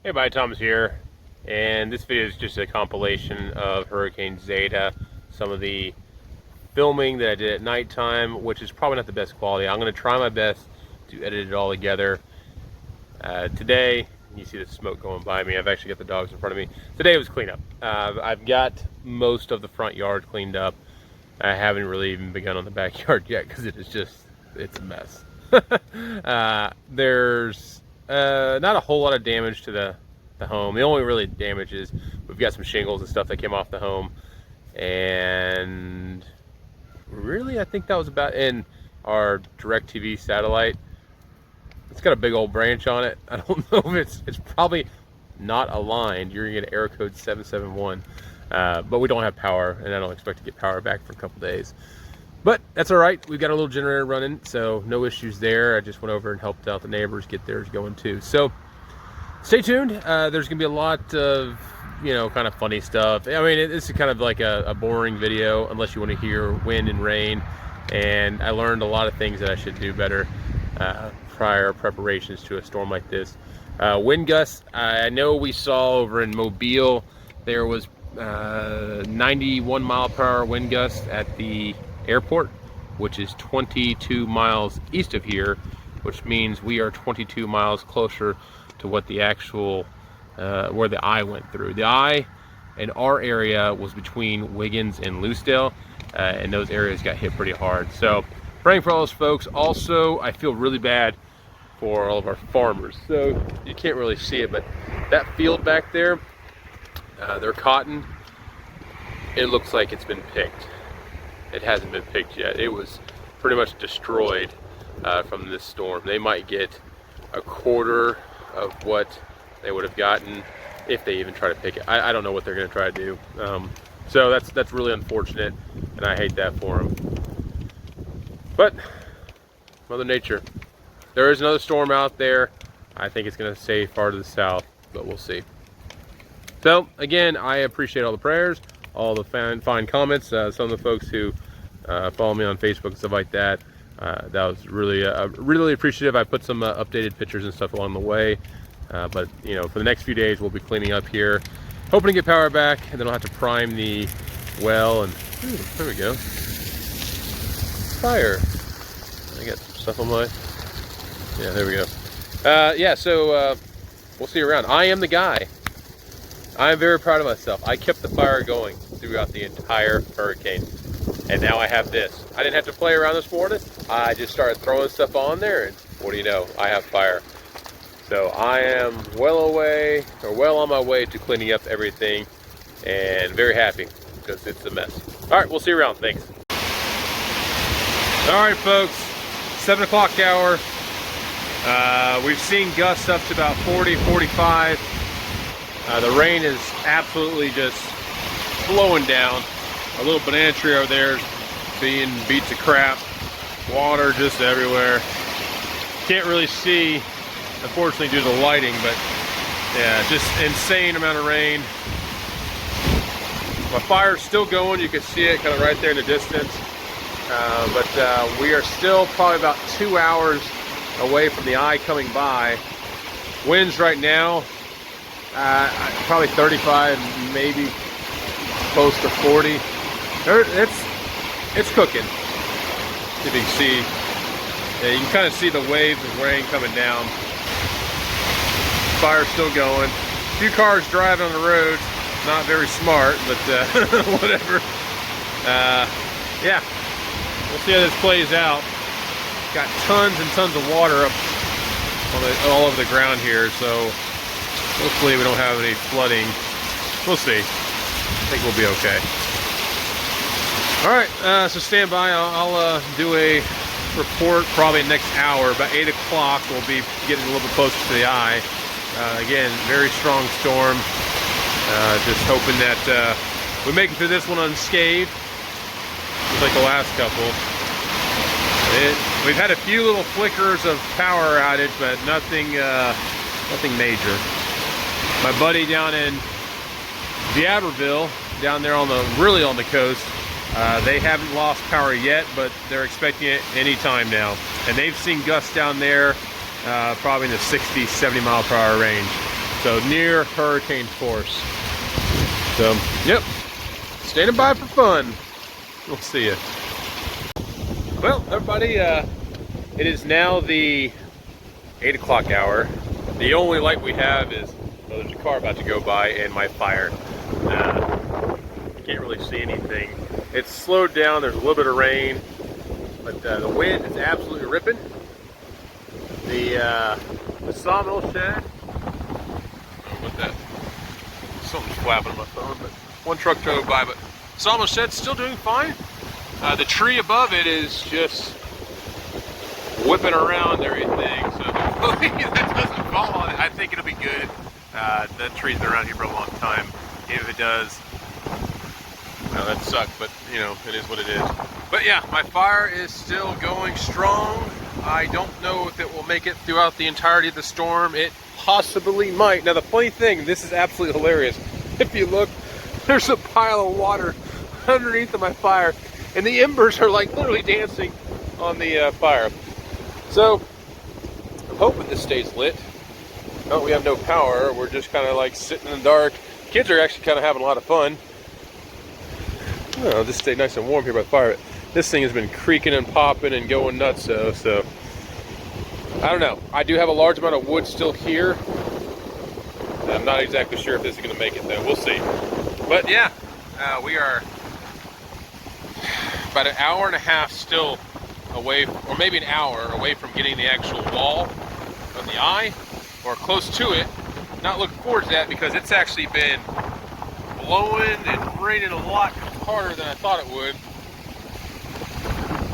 Hey, everybody, Tom's here, and this video is just a compilation of Hurricane Zeta, some of the filming that I did at nighttime, which is probably not the best quality. I'm going to try my best to edit it all together. Today, you see the smoke going by me. I've actually got the dogs in front of me. Today was cleanup. I've got most of the front yard cleaned up. I haven't really even begun on the backyard yet because it's a mess. There's not a whole lot of damage to the home. The only really damage is we've got some shingles and stuff that came off the home, and really I think that was about in our DirecTV satellite. It's got a big old branch on it. I don't know if it's probably not aligned. You're gonna get error code 771, but we don't have power, and I don't expect to get power back for a couple days. But that's all right. We've got a little generator running, so no issues there. I just went over and helped out the neighbors get theirs going too. So stay tuned. There's gonna be a lot of, kind of funny stuff. I mean, this is kind of like a boring video unless you want to hear wind and rain. And I learned a lot of things that I should do better prior preparations to a storm like this. Wind gusts. I know we saw over in Mobile there was 91 mile per hour wind gusts at the airport, which is 22 miles east of here, which means we are 22 miles closer to what the actual where the eye went through. The eye in our area was between Wiggins and Lucedale, and those areas got hit pretty hard. So praying for all those folks. Also, I feel really bad for all of our farmers. So you can't really see it, but that field back there, their cotton, it looks like it's been picked. It hasn't been picked yet. It was pretty much destroyed from this storm. They might get a quarter of what they would have gotten if they even try to pick it. I don't know what they're going to try to do. So that's really unfortunate, and I hate that for them. But Mother Nature. There is another storm out there. I think it's going to stay far to the south, but we'll see. So again, I appreciate all the prayers, all the fine comments. Some of the folks who follow me on Facebook and stuff like that. That was really appreciative. I put some updated pictures and stuff along the way. But for the next few days, we'll be cleaning up here, hoping to get power back, and then I'll have to prime the well. And ooh, there we go. Fire. I got some stuff on my. Yeah, there we go. Yeah, so we'll see you around. I am the guy. I am very proud of myself. I kept the fire going throughout the entire hurricane. And now I have this. I didn't have to play around this morning. I just started throwing stuff on there, and what do you know? I have fire. So I am well on my way to cleaning up everything, and very happy because it's a mess. All right, we'll see you around. Thanks. All right, folks, 7 o'clock hour. We've seen gusts up to about 40, 45. The rain is absolutely just blowing down. A little banana tree over there is being beat to crap. Water just everywhere. Can't really see, unfortunately, due to the lighting, but yeah, just insane amount of rain. My fire's still going. You can see it kind of right there in the distance. But we are still probably about 2 hours away from the eye coming by. Winds right now, probably 35, maybe close to 40. It's cooking. If you can see, yeah, you can kind of see the waves of rain coming down. Fire's still going. A few cars driving on the road, not very smart, but whatever. Yeah, we'll see how this plays out. Got tons and tons of water up all over the ground here, so hopefully we don't have any flooding. We'll see. I think we'll be okay. All right, so stand by. I'll do a report probably next hour. About 8 o'clock, we'll be getting a little bit closer to the eye. Again, very strong storm. Just hoping that we make it through this one unscathed, just like the last couple. We've had a few little flickers of power outage, but nothing major. My buddy down in D'Iberville, down there really on the coast, they haven't lost power yet, but they're expecting it any time now. And they've seen gusts down there probably in the 60, 70 mile per hour range. So near hurricane force. So, yep, standing by for fun. We'll see you. Well, everybody, it is now the 8 o'clock hour. The only light we have is, well, there's a car about to go by and my fire. Can't really see anything. It's slowed down, there's a little bit of rain, but the wind is absolutely ripping. The sawmill shed, what that, something's flapping on my phone, but one truck drove by, but sawmill shed's still doing fine. The tree above it is just whipping around everything, so hopefully that doesn't fall on it. I think it'll be good. That tree's been around here for a long time. If it does, well, that sucks, but you know, it is what it is. But yeah, my fire is still going strong. I don't know if it will make it throughout the entirety of the storm. It possibly might. Now the funny thing, this is absolutely hilarious. If you look, there's a pile of water underneath of my fire, and the embers are like literally dancing on the fire. So I'm hoping this stays lit. Oh, we have no power. We're just kind of like sitting in the dark. Kids are actually kind of having a lot of fun. Oh, just stay nice and warm here by the fire. This thing has been creaking and popping and going nuts, so I don't know. I do have a large amount of wood still here. I'm not exactly sure if this is going to make it though. We'll see. But yeah, we are about an hour and a half still away, or maybe an hour away from getting the actual wall of the eye, or close to it. Not looking forward to that because it's actually been blowing and raining a lot harder than I thought it would.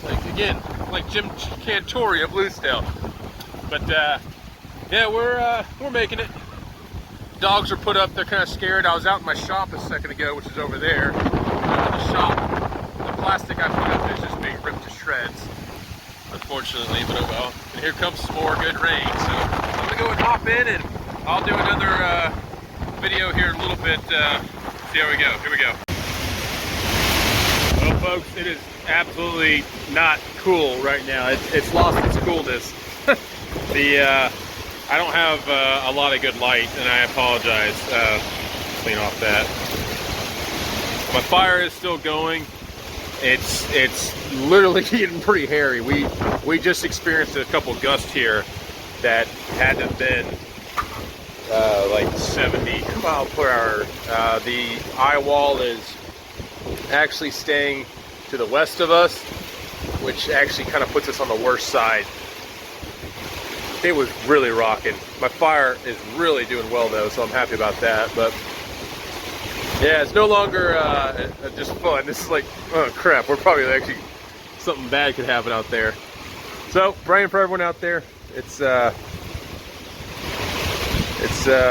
Like again, like Jim Cantori of Lucedale. But yeah, we're making it. Dogs are put up, they're kind of scared. I was out in my shop a second ago, which is over there. The shop, the plastic I put up is just being ripped to shreds, unfortunately, but oh well. And here comes some more good rain, so I'm gonna go and hop in and I'll do another video here in a little bit. See how we go. Here we go. Well, folks, it is absolutely not cool right now. It's lost its coolness. I don't have a lot of good light, and I apologize. Clean off that. My fire is still going. It's literally getting pretty hairy. We just experienced a couple gusts here that had to have been like 70 miles per hour. The eye wall is actually staying to the west of us, which actually kind of puts us on the worst side. It was really rocking. My fire is really doing well though, so I'm happy about that. But yeah, it's no longer just fun. This is like, oh crap, we're probably actually, something bad could happen out there. So praying for everyone out there. It's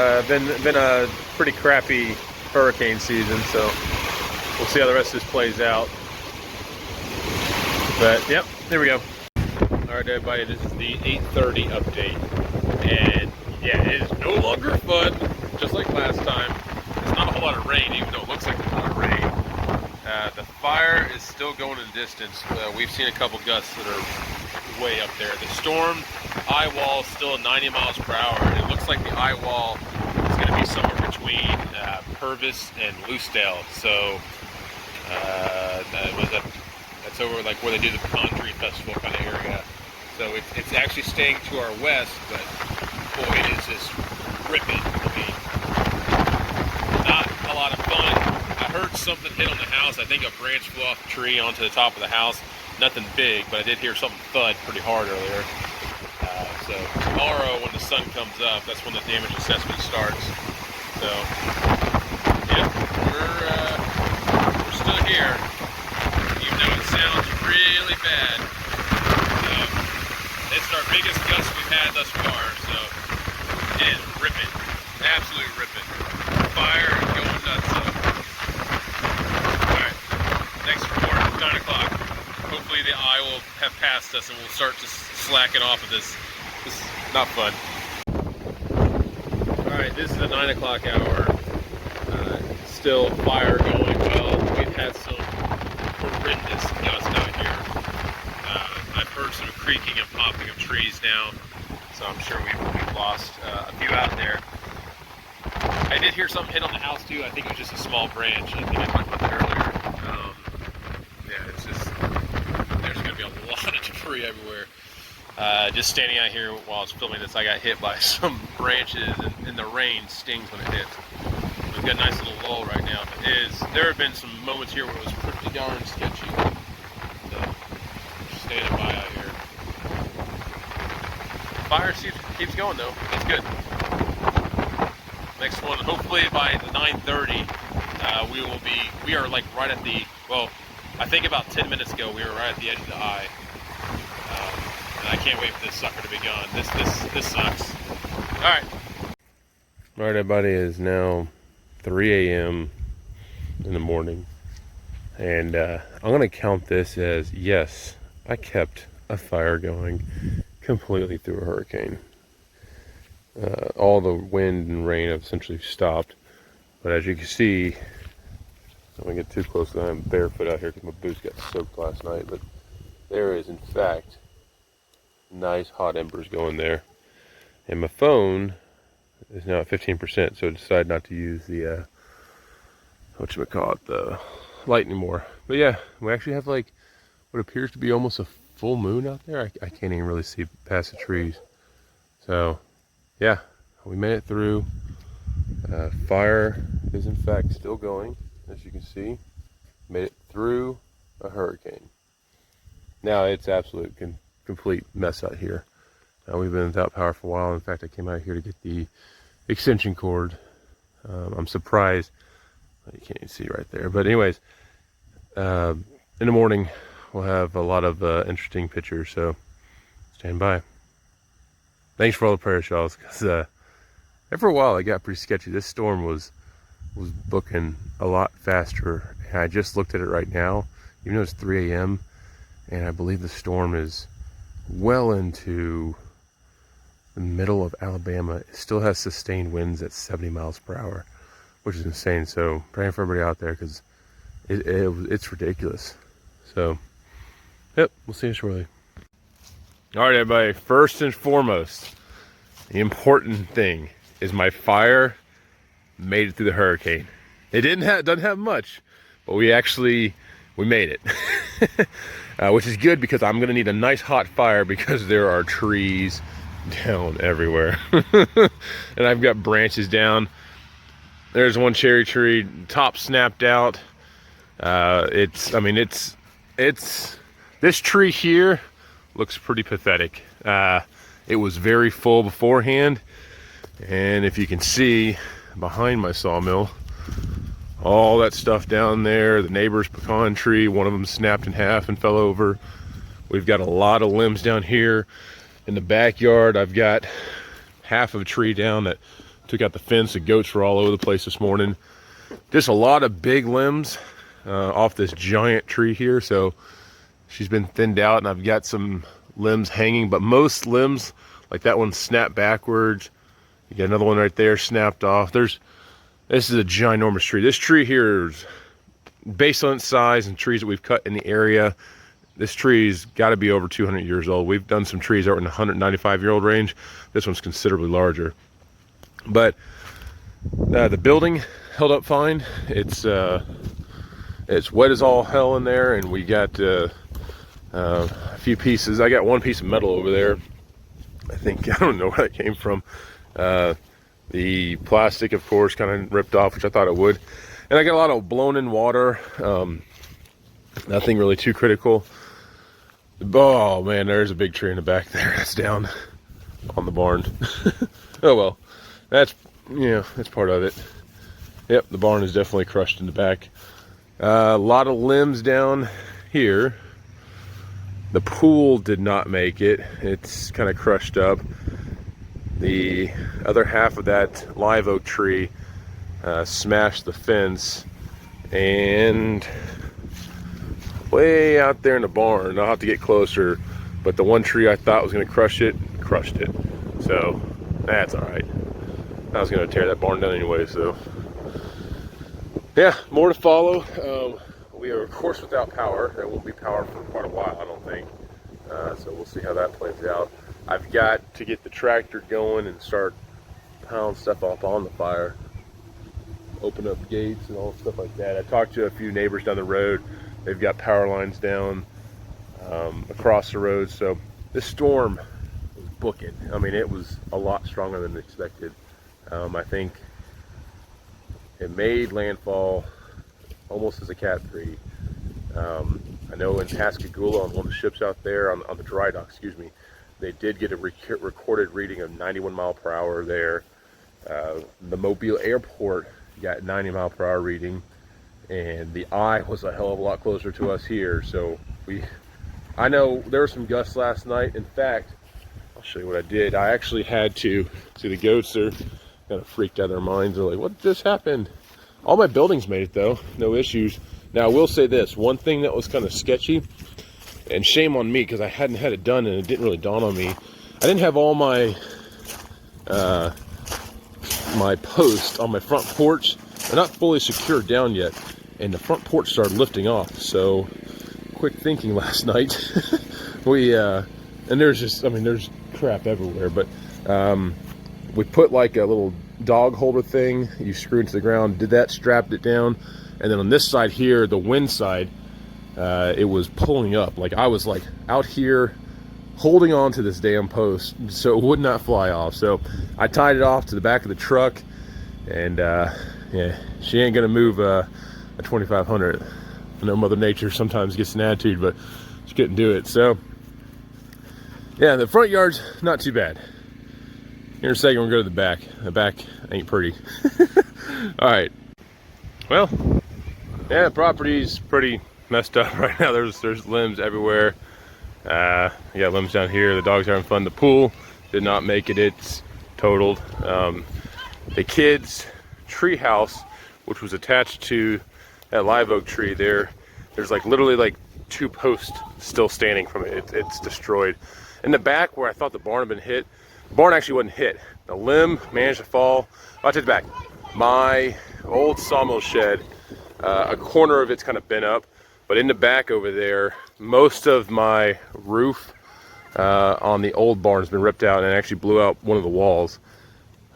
been a pretty crappy hurricane season, so we'll see how the rest of this plays out. But yep, there we go. Alright everybody, this is the 8:30 update, and yeah, it is no longer fun, just like last time. There's not a whole lot of rain, even though it looks like there's a lot of rain. The fire is still going in the distance. We've seen a couple gusts that are way up there. The storm eye wall is still at 90 miles per hour, and it looks like the eye wall is going to be somewhere between Purvis and Lucedale. So that's over like where they do the pecan tree festival kind of area. So it's actually staying to our west, but boy, it is just ripping. I mean, not a lot of fun. I heard something hit on the house. I think a branch flew off the tree onto the top of the house. Nothing big, but I did hear something thud pretty hard earlier. So tomorrow when the sun comes up, that's when the damage assessment starts. So yeah, we're still here, even though it sounds really bad. It's our biggest gust we've had thus far, so it is ripping, absolutely ripping. Fire and going nuts. Alright, next report, 9 o'clock. Hopefully the eye will have passed us and we'll start to slacken off of this. This is not fun. Alright, this is the 9 o'clock hour. Still fire going well. We've had some horrendous gusts out here. I've heard some creaking and popping of trees now, so I'm sure we've lost a few out there. did hear something hit on the house too. I think it was just a small branch. I think I talked about that earlier. Yeah, it's just, there's going to be a lot of debris everywhere. Just standing out here while I was filming this, I got hit by some branches, and the rain stings when it hits. We've got a nice little lull right now. There have been some moments here where it was pretty darn sketchy. So, just standing by out here. Fire keeps going though. That's good. Next one, hopefully by 9:30, we are like right at the, well, I think about 10 minutes ago we were right at the edge of the eye. And I can't wait for this sucker to be gone. This sucks. Alright. Alright, everybody, it is now 3 a.m. in the morning. And I'm going to count this as, yes, I kept a fire going completely through a hurricane. All the wind and rain have essentially stopped. But as you can see, I don't want to get too close to I'm barefoot out here because my boots got soaked last night. But there is, in fact, nice hot embers going there. And my phone is now at 15%, so I decided not to use the, the light anymore. But yeah, we actually have like what appears to be almost a full moon out there. I can't even really see past the trees. So yeah, we made it through. Fire is in fact still going, as you can see. Made it through a hurricane. Now it's absolute complete mess out here. We've been without power for a while. In fact, I came out here to get the extension cord. I'm surprised. You can't even see right there. But anyways, in the morning, we'll have a lot of interesting pictures. So stand by. Thanks for all the prayers, y'all. Because for a while, it got pretty sketchy. This storm was booking a lot faster. And I just looked at it right now. Even though it's 3 a.m. and I believe the storm is well into the middle of Alabama. It still has sustained winds at 70 miles per hour, which is insane. So praying for everybody out there because it's ridiculous. So, yep, we'll see you shortly. All right, everybody. First and foremost, the important thing is my fire made it through the hurricane. It doesn't have much, but we made it. Which is good because I'm gonna need a nice hot fire because there are trees down everywhere. And I've got branches down. There's one cherry tree, top snapped out. This tree here looks pretty pathetic. It was very full beforehand. And if you can see behind my sawmill, all that stuff down there, the neighbor's pecan tree, one of them snapped in half and fell over. We've got a lot of limbs down here in the backyard. I've got half of a tree down that took out the fence. The goats were all over the place this morning. Just a lot of big limbs off this giant tree here. So she's been thinned out and I've got some limbs hanging, but most limbs, like that one, snapped backwards. You got another one right there snapped off. This is a ginormous tree. This tree here is, based on its size and trees that we've cut in the area, this tree's got to be over 200 years old. We've done some trees that were in the 195-year-old range. This one's considerably larger. But the building held up fine. It's wet as all hell in there, and we got a few pieces. I got one piece of metal over there. I don't know where that came from. The plastic, of course, kind of ripped off, which I thought it would. And I got a lot of blown in water. Nothing really too critical. Oh man, there's a big tree in the back there that's down on the barn. Oh well, that's part of it. Yep, the barn is definitely crushed in the back. A lot of limbs down here. The pool did not make it. It's kind of crushed up. The other half of that live oak tree smashed the fence, and way out there in the barn, I'll have to get closer, but the one tree I thought was going to crush it, crushed it. So that's all right. I was going to tear that barn down anyway. So yeah, more to follow. We are of course without power. There won't be power for quite a while, I don't think. So we'll see how that plays out. I've got to get the tractor going and start piling stuff up on the fire. open up gates and all stuff like that. I talked to a few neighbors down the road. They've got power lines down across the road. So this storm was booking. I mean, it was a lot stronger than expected. I think it made landfall almost as a Cat 3. I know in Pascagoula, on one of the ships out there, on the dry dock, excuse me, they did get a recorded reading of 91 mile per hour there. The Mobile airport got 90 mile per hour reading, and the eye was a hell of a lot closer to us here. So I know there were some gusts last night. In fact, I'll show you what I did. I actually had to, see the goats are kind of freaked out of their minds. They're like, what just happened? All my buildings made it though, no issues. Now I will say this, one thing that was kind of sketchy, and shame on me because I hadn't had it done and it didn't really dawn on me. I didn't have all my my posts on my front porch. They're not fully secured down yet, and the front porch started lifting off. So quick thinking last night, and there's just, I mean, there's crap everywhere, but we put like a little dog holder thing you screw into the ground, did that, strapped it down, and then on this side here, the wind side, it was pulling up. Like I was like out here holding on to this damn post so it would not fly off. So I tied it off to the back of the truck, and yeah, she ain't gonna move a 2500. I know Mother Nature sometimes gets an attitude, but she couldn't do it. So yeah, the front yard's not too bad. Here in a second, we'll go to the back. The back ain't pretty. All right. Well, yeah, the property's pretty messed up right now. There's limbs everywhere. You got limbs down here. The dogs are having fun. The pool did not make it. It's totaled. The kids' tree house, which was attached to that live oak tree there's like literally like 2 posts still standing from it. It's destroyed. In the back where I thought the barn had been hit, the barn actually wasn't hit. The limb managed to fall. I'll take it back. My old sawmill shed, a corner of it's kind of bent up, but in the back over there, most of my roof on the old barn has been ripped out and actually blew out one of the walls.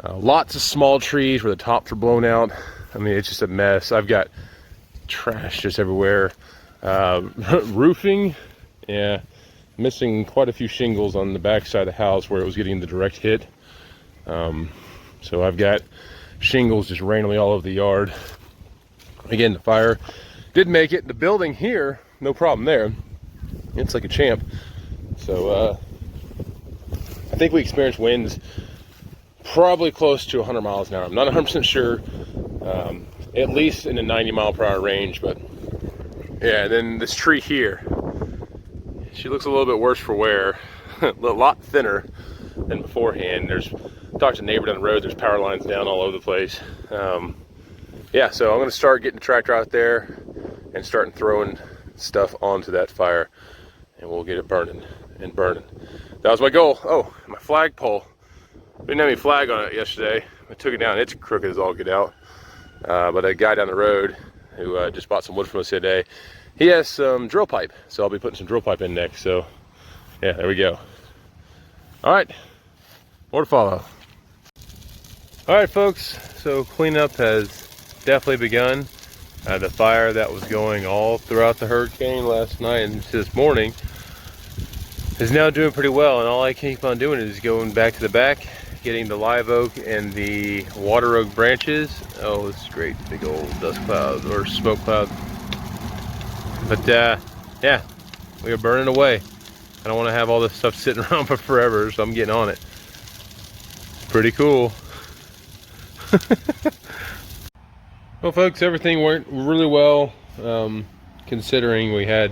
Lots of small trees where the tops are blown out. I mean, it's just a mess. I've got trash just everywhere. Roofing, yeah, missing quite a few shingles on the back side of the house where it was getting the direct hit. So I've got shingles just randomly all over the yard. Again, the fire did make it. The building here, no problem there. It's like a champ. So I think we experienced winds probably close to 100 miles an hour. I'm not 100% sure. At least in the 90 mile per hour range, but yeah. Then this tree here, she looks a little bit worse for wear. A lot thinner than beforehand. Talked to a neighbor down the road, there's power lines down all over the place. Yeah, so I'm gonna start getting the tractor out there and starting throwing stuff onto that fire, and we'll get it burning and burning. That was my goal. Oh, my flagpole. Didn't have any flag on it yesterday. I took it down, it's crooked as all get out. But a guy down the road who just bought some wood from us today, he has some drill pipe, so I'll be putting some drill pipe in next. So yeah, there we go. All right, more to follow. All right, folks, so cleanup has definitely begun. The fire that was going all throughout the hurricane last night and this morning is now doing pretty well, and all I keep on doing is going back to the back, getting the live oak and the water oak branches. Oh, it's great, big old dust cloud or smoke cloud. But yeah, we are burning away. I don't want to have all this stuff sitting around for forever, so I'm getting on it. Pretty cool. Well, folks, everything went really well, considering we had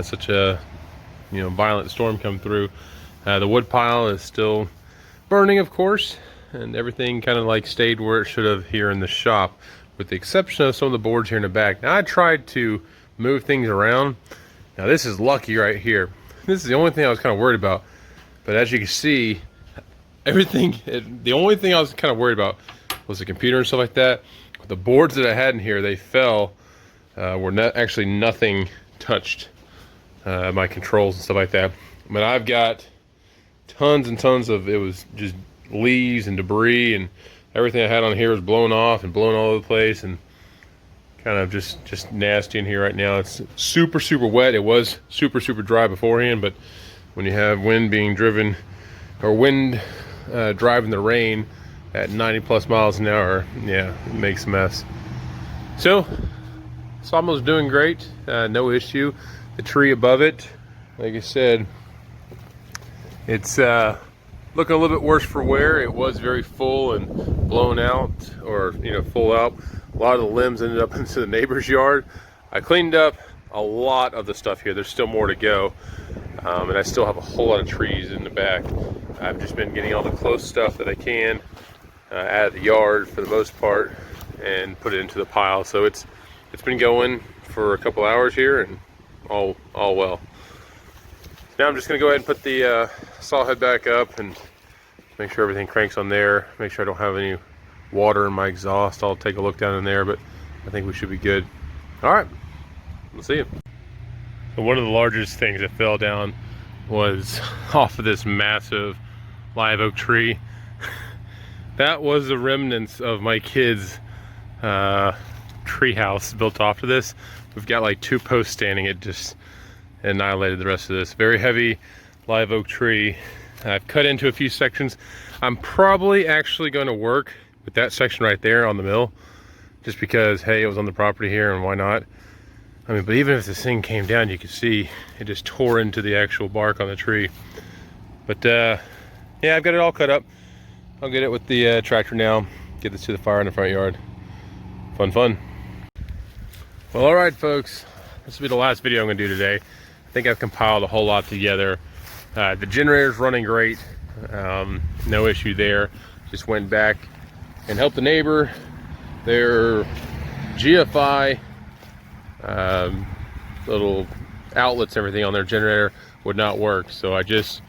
such a violent storm come through. The wood pile is still burning, of course, and everything kind of like stayed where it should have here in the shop, with the exception of some of the boards here in the back. Now, I tried to move things around. Now, this is lucky right here. This is the only thing I was kind of worried about. But as you can see, the only thing I was kind of worried about was the computer and stuff like that. The boards that I had in here, they fell, actually nothing touched my controls and stuff like that. But I've got tons and tons of, it was just leaves and debris and everything I had on here was blown off and blown all over the place, and kind of just nasty in here right now. It's super wet. It was super dry beforehand, but when you have wind being driven, or wind driving the rain at 90+ miles an hour, yeah, it makes a mess. So Sawmill's doing great, no issue. The tree above it, like I said, it's looking a little bit worse for wear. It was very full and blown out, or full out. A lot of the limbs ended up into the neighbor's yard. I cleaned up a lot of the stuff here. There's still more to go, and I still have a whole lot of trees in the back. I've just been getting all the close stuff that I can out of the yard for the most part, and put it into the pile. So it's been going for a couple hours here, and all well. Now I'm just going to go ahead and put the saw head back up and make sure everything cranks on there. Make sure I don't have any water in my exhaust. I'll take a look down in there, but I think we should be good. All right, we'll see you. So one of the largest things that fell down was off of this massive live oak tree. That was the remnants of my kids' tree house built off of this. We've got like 2 posts standing. It just annihilated the rest of this. Very heavy live oak tree. I've cut into a few sections. I'm probably actually going to work with that section right there on the mill, just because, hey, it was on the property here, and why not? I mean, but even if this thing came down, you could see it just tore into the actual bark on the tree. But yeah, I've got it all cut up. I'll get it with the tractor now, get this to the fire in the front yard. Fun. Well, all right, folks, this will be the last video I'm gonna do today. I think I've compiled a whole lot together. The generator's running great, no issue there. Just went back and helped the neighbor. Their GFI little outlets, everything on their generator would not work, so I just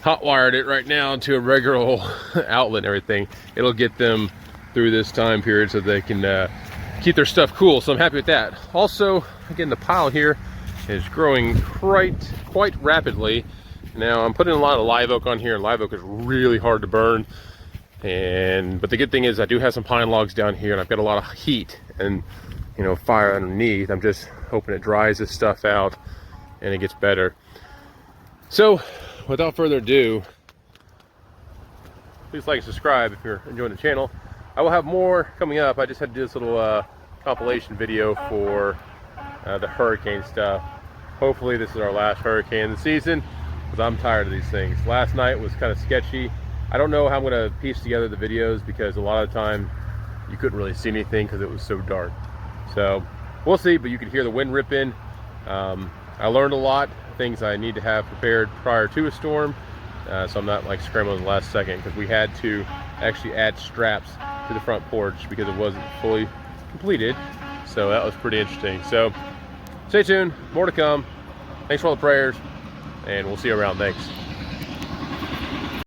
hot wired it right now to a regular old outlet and everything. It'll get them through this time period so they can keep their stuff cool, so I'm happy with that. Also, again, the pile here is growing quite rapidly. Now I'm putting a lot of live oak on here, and live oak is really hard to burn. But the good thing is I do have some pine logs down here, and I've got a lot of heat and fire underneath. I'm just hoping it dries this stuff out and it gets better. So without further ado, please like and subscribe if you're enjoying the channel. I will have more coming up. I just had to do this little compilation video for the hurricane stuff. Hopefully this is our last hurricane of the season, because I'm tired of these things. Last night was kind of sketchy. I don't know how I'm going to piece together the videos, because a lot of the time you couldn't really see anything because it was so dark. So we'll see, but you could hear the wind rip in. I learned a lot, things I need to have prepared prior to a storm, so I'm not like scrambling in the last second, because we had to actually add straps to the front porch because it wasn't fully completed. So that was pretty interesting. So stay tuned, more to come. Thanks for all the prayers, and we'll see you around. Thanks.